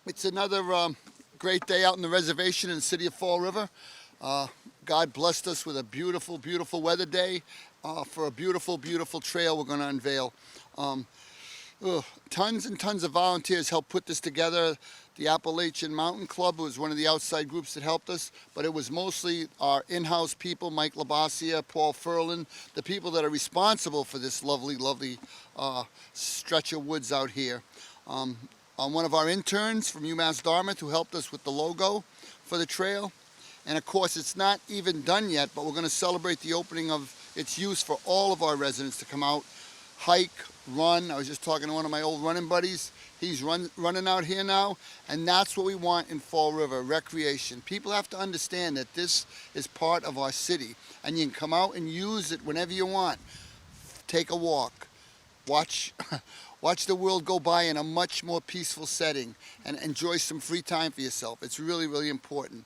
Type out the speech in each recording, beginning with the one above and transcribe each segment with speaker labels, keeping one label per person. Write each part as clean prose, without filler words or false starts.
Speaker 1: It's another great day out in the reservation in the city of Fall River. God blessed us with a beautiful, beautiful weather day for a beautiful, beautiful trail we're going to unveil. Um, Tons and tons of volunteers helped put this together. The Appalachian Mountain Club was one of the outside groups that helped us, but it was mostly our in-house people, Mike Labasia, Paul Furlan, the people that are responsible for this lovely, lovely stretch of woods out here. One of our interns from UMass Dartmouth who helped us with the logo for the trail. And of course, it's not even done yet, but we're going to celebrate the opening of its use for all of our residents to come out, hike, run. I was just talking to one of my old running buddies. He's running out here now, and that's what we want in Fall River, recreation. People have to understand that this is part of our city, and you can come out and use it whenever you want. Take a walk, watch the world go by in a much more peaceful setting, and enjoy some free time for yourself. It's really, really important.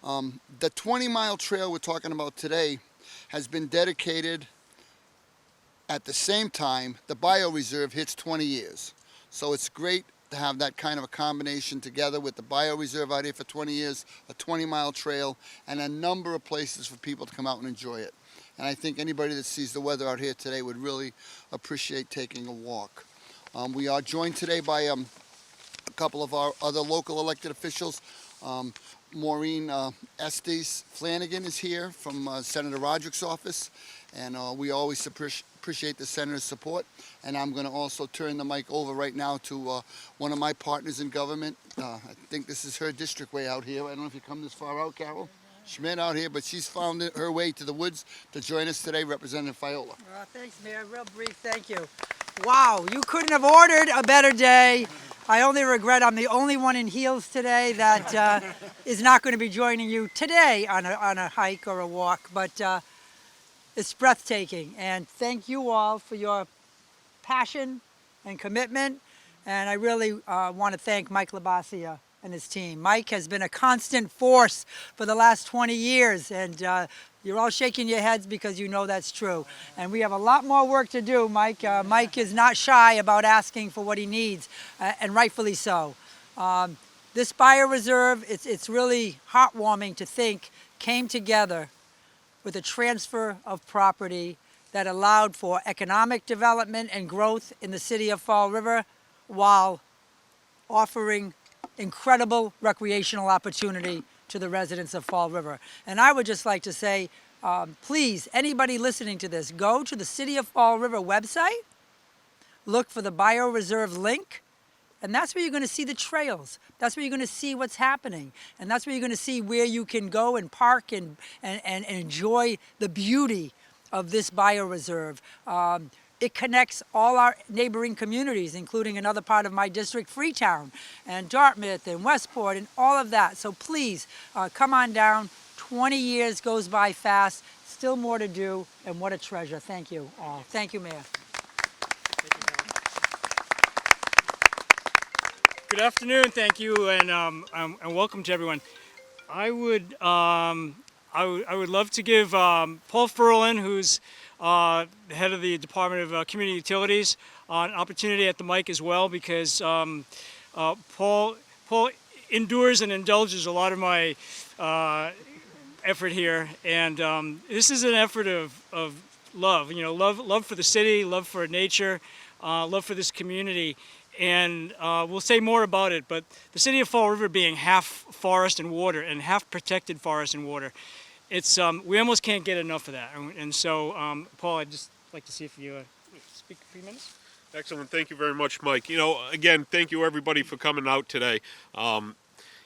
Speaker 1: The 20-mile trail we're talking about today has been dedicated at the same time the Bioreserve hits 20 years. So it's great to have that kind of a combination together with the Bioreserve out here for 20 years, a 20-mile trail, and a number of places for people to come out and enjoy it. And I think anybody that sees the weather out here today would really appreciate taking a walk. We are joined today by a couple of our other local elected officials. Maureen Estes Flanagan is here from Senator Roderick's office, and we always appreciate the senator's support. And I'm going to also turn the mic over right now to one of my partners in government. I think this is her district way out here. I don't know if you come this far out, Carol Schmidt out here, but she's found her way to the woods to join us today, Representative Fiola.
Speaker 2: Thanks, Mayor. Real brief, thank you. Wow, you couldn't have ordered a better day. I only regret I'm the only one in heels today that is not going to be joining you today on a hike or a walk, but it's breathtaking. And thank you all for your passion and commitment. And I really want to thank Mike Labasia and his team. Mike has been a constant force for the last 20 years, and you're all shaking your heads because you know that's true. And we have a lot more work to do, Mike. Mike is not shy about asking for what he needs, and rightfully so. This Bioreserve, it's really heartwarming to think, came together with a transfer of property that allowed for economic development and growth in the city of Fall River while offering incredible recreational opportunity to the residents of Fall River. And I would just like to say, please, anybody listening to this, go to the City of Fall River website, look for the Bioreserve link, and that's where you're going to see the trails. That's where you're going to see what's happening. And that's where you're going to see where you can go and park and enjoy the beauty of this Bioreserve. It connects all our neighboring communities, including another part of my district, Freetown, and Dartmouth, and Westport, and all of that. So please, come on down. 20 years goes by fast. Still more to do, and what a treasure. Thank you all. Thank you, Mayor.
Speaker 3: Good afternoon, thank you, and welcome to everyone. I would love to give Paul Furlan, who's the head of the Department of Community Utilities, an opportunity at the mic as well, because Paul endures and indulges a lot of my effort here, and this is an effort of love. You know, love for the city, love for nature, love for this community. And we'll say more about it, but the city of Fall River being half forest and water and half protected forest and water, it's we almost can't get enough of that. And so, Paul, I'd just like to see if you speak for 3 minutes.
Speaker 4: Excellent. Thank you very much, Mike. You know, again, thank you everybody for coming out today. You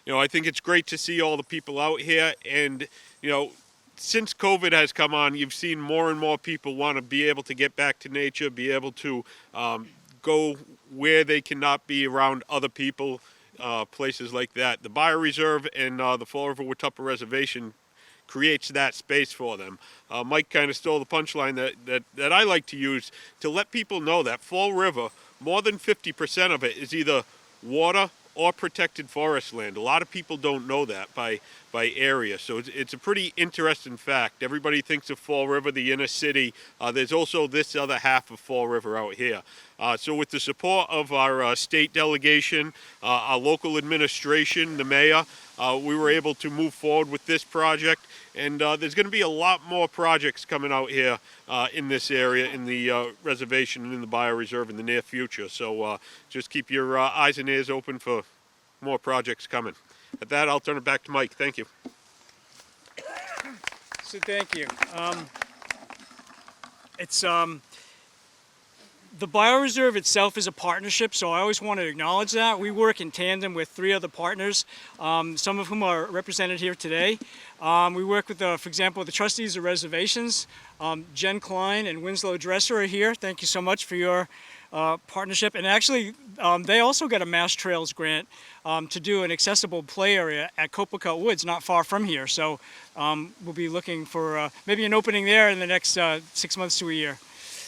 Speaker 4: know, I think it's great to see all the people out here, and you know, since COVID has come on, you've seen more and more people want to be able to get back to nature, be able to go where they cannot be around other people, places like that. The Bioreserve and the Fall River Watuppa Reservation creates that space for them. Mike kind of stole the punchline that I like to use to let people know that Fall River, more than 50% of it is either water or protected forest land. A lot of people don't know that. By by area. So it's a pretty interesting fact. Everybody thinks of Fall River, the inner city. There's also this other half of Fall River out here. So with the support of our state delegation, our local administration, the mayor, we were able to move forward with this project. And there's going to be a lot more projects coming out here in this area, in the reservation and in the bioreserve in the near future. So just keep your eyes and ears open for more projects coming. At that, I'll turn it back to Mike. Thank you.
Speaker 3: So thank you. The Bioreserve itself is a partnership, so I always want to acknowledge that. We work in tandem with 3 other partners, some of whom are represented here today. We work with, for example, the trustees of reservations. Jen Klein and Winslow Dresser are here. Thank you so much for your partnership. And actually, they also got a Mass Trails grant to do an accessible play area at Copacut Woods, not far from here. So we'll be looking for maybe an opening there in the next 6 months to a year.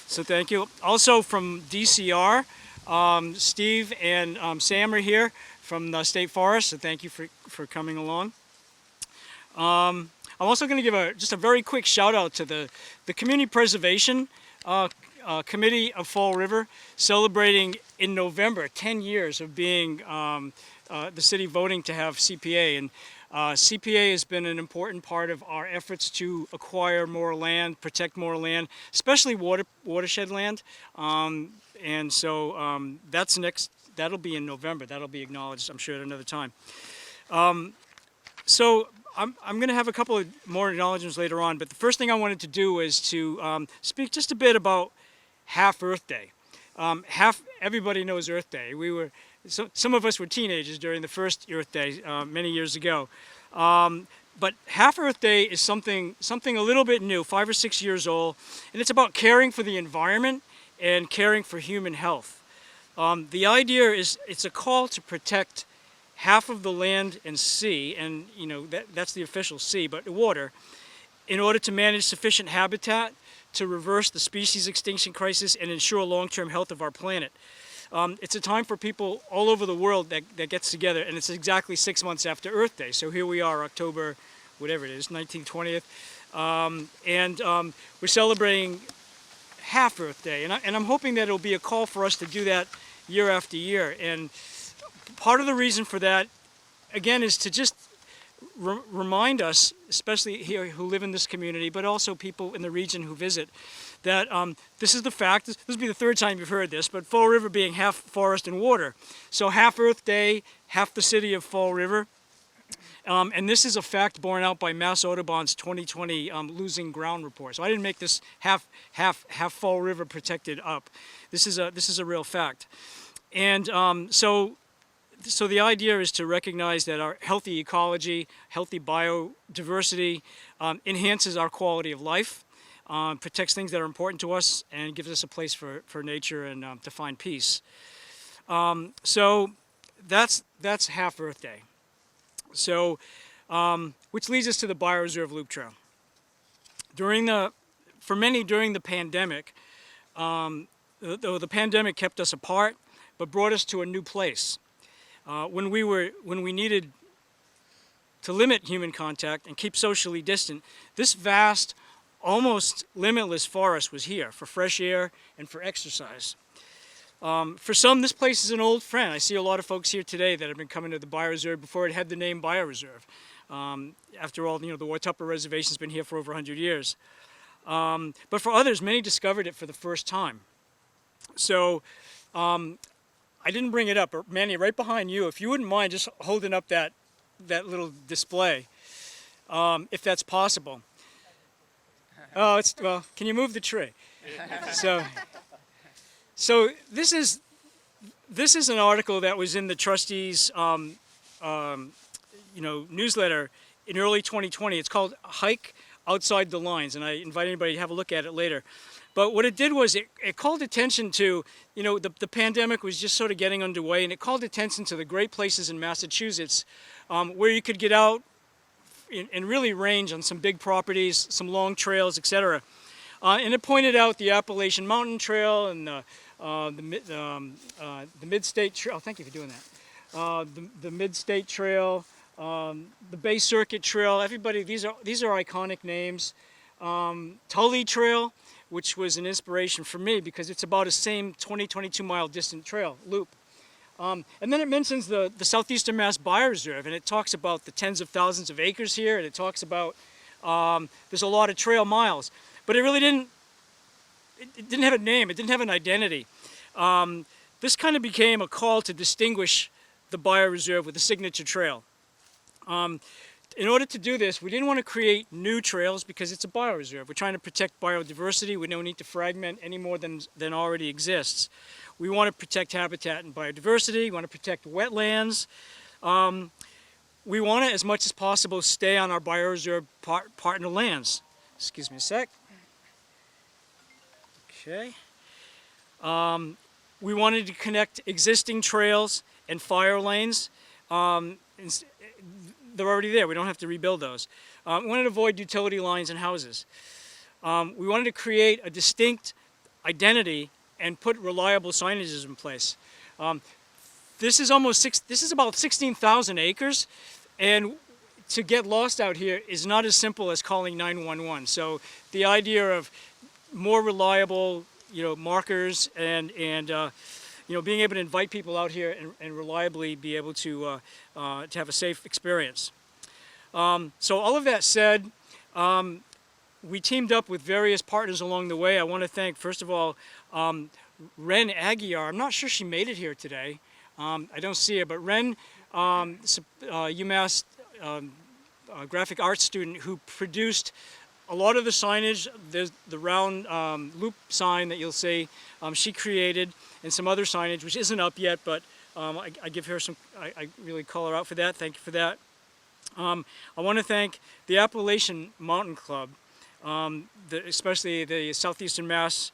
Speaker 3: So thank you. Also from DCR, Steve and Sam are here from the State Forest, so thank you for coming along. I'm also going to give just a very quick shout out to the Community Preservation Committee of Fall River, celebrating in November 10 years of being the city voting to have CPA. And CPA has been an important part of our efforts to acquire more land, protect more land, especially watershed land. And so that's next. That'll be in November. That'll be acknowledged, I'm sure, at another time. So I'm going to have a couple of more acknowledgements later on. But the first thing I wanted to do is to speak just a bit about Half Earth Day. Everybody knows Earth Day. Some of us were teenagers during the first Earth Day many years ago. But Half Earth Day is something a little bit new, 5 or 6 years old, and it's about caring for the environment and caring for human health. The idea is it's a call to protect half of the land and sea, and that's the official sea, but water, in order to manage sufficient habitat to reverse the species extinction crisis and ensure long-term health of our planet. It's a time for people all over the world that gets together, and it's exactly 6 months after Earth Day. So here we are, October, whatever it is, 1920th, and we're celebrating Half Earth Day, and I'm hoping that it'll be a call for us to do that year after year. And part of the reason for that, again, is to just remind us, especially here who live in this community, but also people in the region who visit, that this is the fact. This will be the 3rd time you've heard this, but Fall River being half forest and water. So half Earth Day, half the city of Fall River. And this is a fact borne out by Mass Audubon's 2020 losing ground report. So I didn't make this half Fall River protected up. This is a real fact. And so the idea is to recognize that our healthy ecology, healthy biodiversity enhances our quality of life, protects things that are important to us, and gives us a place for nature and to find peace. So that's Half Earth Day. So, which leads us to the Bioreserve Loop Trail. For many during the pandemic, the pandemic kept us apart, but brought us to a new place. When we needed to limit human contact and keep socially distant, this vast, almost limitless forest was here for fresh air and for exercise. For some, this place is an old friend. I see a lot of folks here today that have been coming to the Bioreserve before it had the name Bioreserve. After all, the Watuppa Reservation's been here for over 100 years. But for others, many discovered it for the first time. So I didn't bring it up, but Manny, right behind you, if you wouldn't mind just holding up that little display, if that's possible. Oh, well, can you move the tree? So this is an article that was in the trustees' newsletter in early 2020. It's called "Hike Outside the Lines," and I invite anybody to have a look at it later. But what it did was it called attention to, the pandemic was just sort of getting underway, and it called attention to the great places in Massachusetts where you could get out and really range on some big properties, some long trails, etc. And it pointed out the Appalachian Mountain Trail and the Mid-State Trail. Oh, thank you for doing that. The Mid-State Trail, the Bay Circuit Trail. Everybody, these are iconic names. Tully Trail, which was an inspiration for me because it's about a same 22 mile distant trail loop. And then it mentions the Southeastern Mass Bioreserve, and it talks about the tens of thousands of acres here, and it talks about there's a lot of trail miles, but it really didn't. It didn't have a name. It didn't have an identity. This kind of became a call to distinguish the bioreserve with a signature trail. In order to do this, we didn't want to create new trails because it's a bioreserve. We're trying to protect biodiversity. We don't need to fragment any more than already exists. We want to protect habitat and biodiversity. We want to protect wetlands. We want to, as much as possible, stay on our bioreserve partner lands. Excuse me a sec. Okay. We wanted to connect existing trails and fire lanes. They're already there. We don't have to rebuild those. We wanted to avoid utility lines and houses. We wanted to create a distinct identity and put reliable signages in place. This is about 16,000 acres, and to get lost out here is not as simple as calling 911. So the idea of more reliable, markers and being able to invite people out here and reliably be able to have a safe experience. So all of that said, we teamed up with various partners along the way. I want to thank, first of all, Ren Aguiar. I'm not sure she made it here today. I don't see her, but Ren, UMass graphic arts student who produced a lot of the signage. There's the round loop sign that you'll see. She created, and some other signage which isn't up yet, but I give her some. I really call her out for that. Thank you for that. I want to thank the Appalachian Mountain Club, especially the Southeastern Mass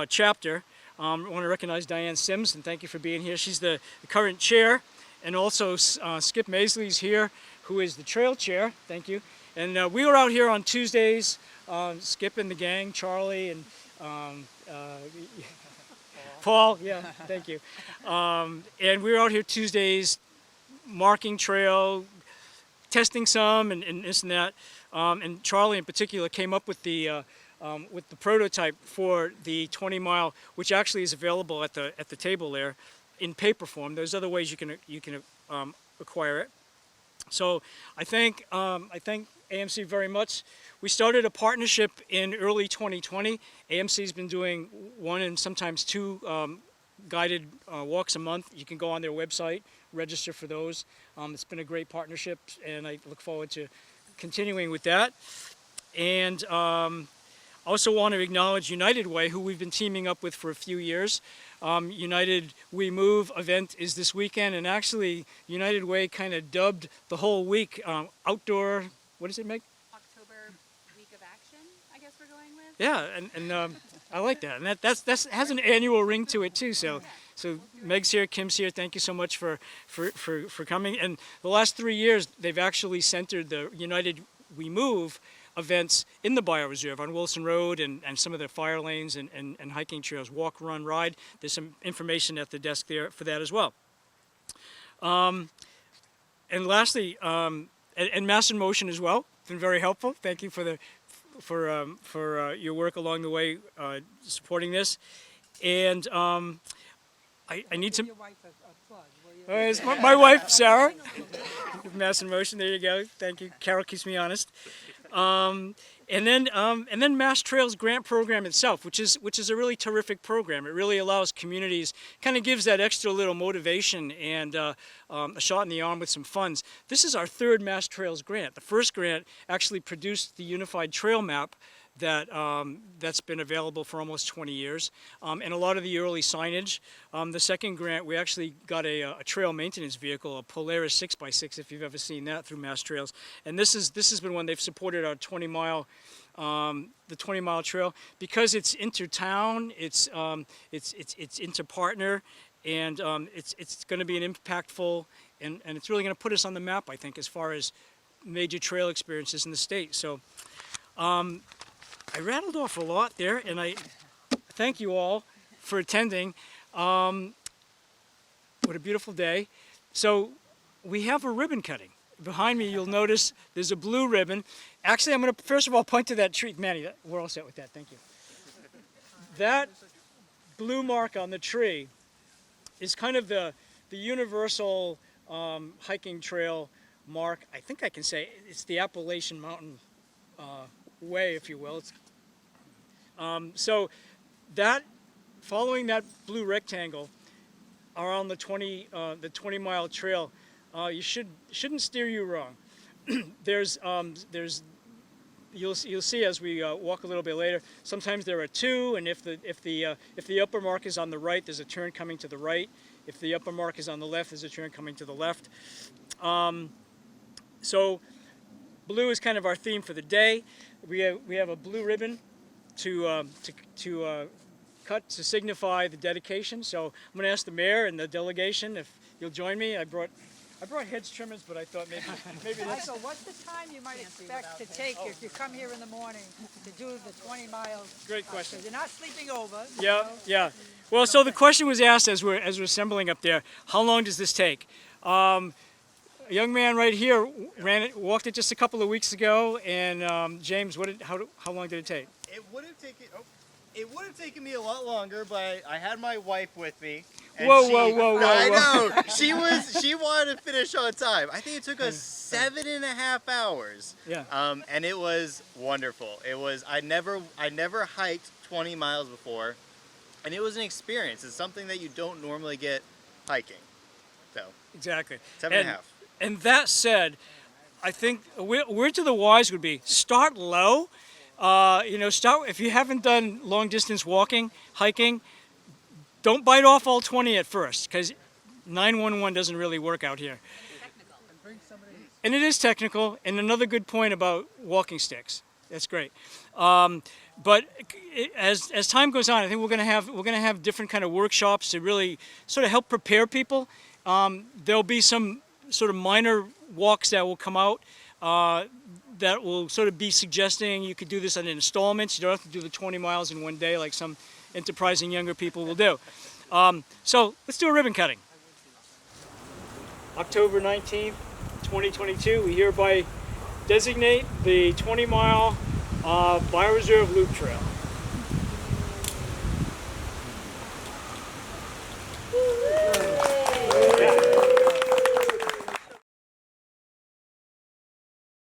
Speaker 3: chapter. I want to recognize Diane Sims and thank you for being here. She's the current chair, and also Skip Maisley's here, who is the trail chair. Thank you. And we were out here on Tuesdays, Skip and the gang, Charlie and Paul, yeah, thank you. And we were out here Tuesdays, marking trail, testing some, and this and that. And Charlie in particular came up with the prototype for the 20-mile, which actually is available at the table there, in paper form. There's other ways you can acquire it. So I thank AMC very much. We started a partnership in early 2020. AMC's been doing one and sometimes two guided walks a month. You can go on their website, register for those. It's been a great partnership, and I look forward to continuing with that. And also want to acknowledge United Way, who we've been teaming up with for a few years. United We Move event is this weekend, and actually United Way kind of dubbed the whole week outdoor. What does it make?
Speaker 5: October Week of Action, I guess we're going with.
Speaker 3: Yeah, and I like that, and that has an annual ring to it too. So Meg's here, Kim's here. Thank you so much for coming. And the last 3 years, they've actually centered the United We Move events in the Bioreserve on Wilson Road and some of the fire lanes and hiking trails, walk, run, ride. There's some information at the desk there for that as well. And lastly, and Mass in Motion as well. It's been very helpful. Thank you for your work along the way supporting this. And I need some.
Speaker 2: Your wife a plug, will you?
Speaker 3: It's my wife, Sarah. Mass in Motion. There you go. Thank you. Carol keeps me honest. And then Mass Trails Grant Program itself, which is a really terrific program. It really allows communities, kind of gives that extra little motivation and a shot in the arm with some funds. This is our third Mass Trails grant. The first grant actually produced the Unified Trail Map that's been available for almost 20 years, and a lot of the early signage. The second grant, we actually got a trail maintenance vehicle, a Polaris 6x6, if you've ever seen that, through Mass Trails. And this has been one they've supported our 20-mile, the 20-mile trail, because it's intertown, it's inter-partner, and it's going to be an impactful, and it's really going to put us on the map, I think, as far as major trail experiences in the state. So. I rattled off a lot there, and I thank you all for attending. What a beautiful day. So we have a ribbon cutting. behind me, you'll notice there's a blue ribbon. Actually, I'm going to first of all point to that tree. Manny, we're all set with that. Thank you. That blue mark on the tree is kind of the universal hiking trail mark. I think I can say it's the Appalachian Mountain Way, if you will. So that following that blue rectangle around the 20-mile trail, you shouldn't steer you wrong. You'll see as we walk a little bit later. Sometimes there are two, and if the upper mark is on the right, there's a turn coming to the right. If the upper mark is on the left, there's a turn coming to the left. So blue is kind of our theme for the day. We have a blue ribbon to cut to signify the dedication. So I'm going to ask the mayor and the delegation if you'll join me. I brought hedge trimmers, but I thought maybe that's...
Speaker 2: Michael, what's the time you might expect to take if you come here in the morning to do the 20 miles?
Speaker 3: Great question.
Speaker 2: You're not sleeping over.
Speaker 3: Yeah, yeah. Well, so the question was asked as we're assembling up there. How long does this take? A young man right here walked it just a couple of weeks ago, and James, how long did it take?
Speaker 6: It would have taken. It would have taken me a lot longer, but I had my wife with me. And
Speaker 3: Whoa.
Speaker 6: I know. She wanted to finish on time. I think it took us 7.5 hours.
Speaker 3: Yeah.
Speaker 6: And it was wonderful. I never hiked 20 miles before, and it was an experience. It's something that you don't normally get hiking. So
Speaker 3: Exactly.
Speaker 6: 7.5.
Speaker 3: And that said, I think a word to the wise would be start low. Start if you haven't done long distance hiking, don't bite off all 20 at first, because 911 doesn't really work out here. And it is technical. And another good point about walking sticks. That's great. But as time goes on, I think we're going to have different kind of workshops to really sort of help prepare people. There'll be some sort of minor walks that will come out that will sort of be suggesting you could do this in installments. You don't have to do the 20 miles in one day like some enterprising younger people will do. So let's do a ribbon cutting. October 19th, 2022, we hereby designate the 20-mile Bioreserve Loop Trail.